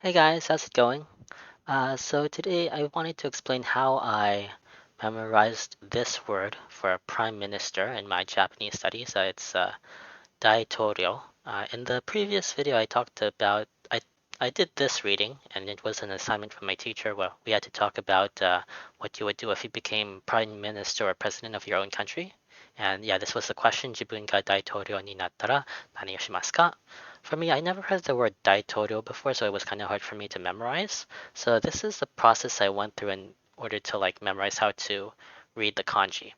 Hey guys, how's it going? So today I wanted to explain how I memorized this word for a prime minister in my Japanese studies. It's daitorio. In the previous video, I talked about I did this reading, and it was an assignment from my teacher where we had to talk about what you would do if you became prime minister or president of your own country. And yeah, this was the question. 自分が大統領になったら何をしますか? For me, I never heard the word daitorio before, so it was kind of hard for me to memorize. So this is the process I went through in order to like memorize how to read the kanji,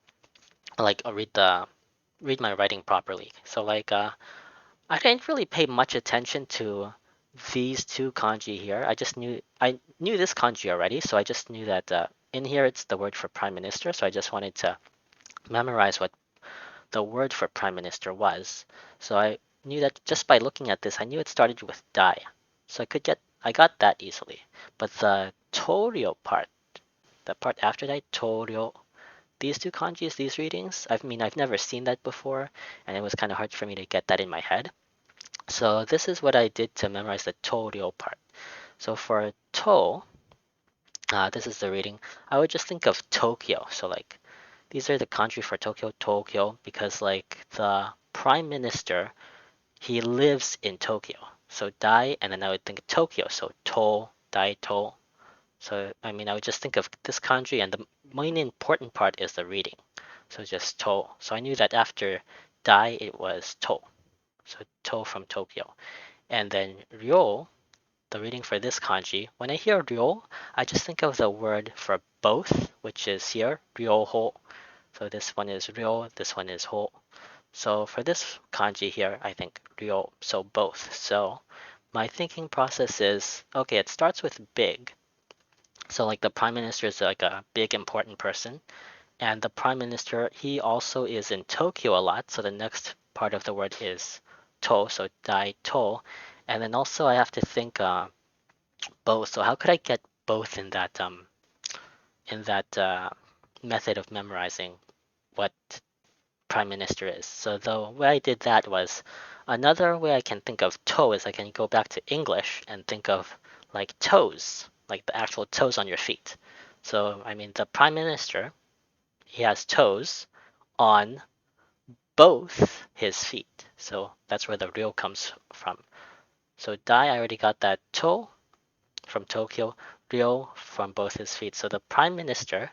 like read my writing properly. I didn't really pay much attention to these two kanji here. I knew this kanji already, so I just knew that in here it's the word for prime minister. So I just wanted to memorize what the word for prime minister was. So I knew that just by looking at this, I knew it started with dai. So I got that easily. But the torio part, the part after that, torio, these two kanjis, these readings, I've never seen that before, and it was kind of hard for me to get that in my head. So this is what I did to memorize the torio part. So for to, this is the reading. I would just think of Tokyo. So like these are the kanji for Tokyo, because like the prime minister, he lives in Tokyo. So dai, and then I would think of Tokyo. So to, dai to. So I would just think of this kanji, and the main important part is the reading. So just to. So I knew that after dai, it was to. So to from Tokyo. And then ryo, the reading for this kanji, when I hear ryo, I just think of the word for both, which is here, ryoho. So this one is ryo, this one is ho. So for this kanji here, I think ryo, so both. So my thinking process is, okay, it starts with big. So like the prime minister is like a big important person. And the prime minister, he also is in Tokyo a lot. So the next part of the word is to, so dai to. And then also I have to think both. So how could I get both in that method of memorizing what prime minister is? So the way I did that was another way I can think of toe is I can go back to English and think of like toes, like the actual toes on your feet. So the prime minister, he has toes on both his feet. So that's where the real comes from. So dai, I already got that toe from Tokyo, Ryo from both his feet. So the prime minister,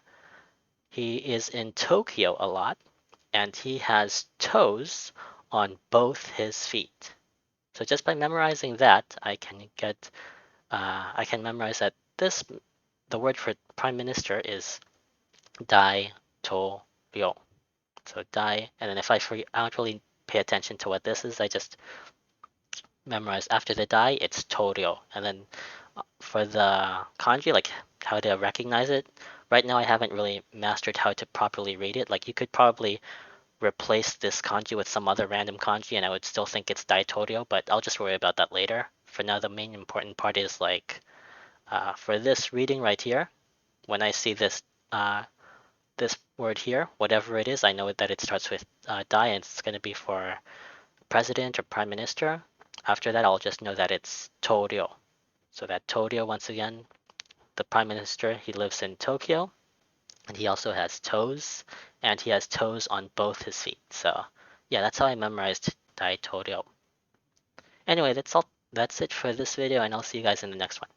he is in Tokyo a lot, and he has toes on both his feet. So just by memorizing that, I can memorize that the word for prime minister is dai to ryo. So dai, and then if I don't really pay attention to what this is, I just memorize after the dai, it's toryo. And then for the kanji, like how to recognize it, right now I haven't really mastered how to properly read it. Like you could probably replace this kanji with some other random kanji and I would still think it's Daitorio, but I'll just worry about that later. For now, the main important part is like for this reading right here, when I see this word here, whatever it is, I know that it starts with dai and it's going to be for president or prime minister. After that, I'll just know that it's Torio. So that Torio, once again, the prime minister, he lives in Tokyo, and he also has toes, and he has toes on both his feet. So yeah, that's how I memorized Daitorio. Anyway, that's all. That's it for this video, and I'll see you guys in the next one.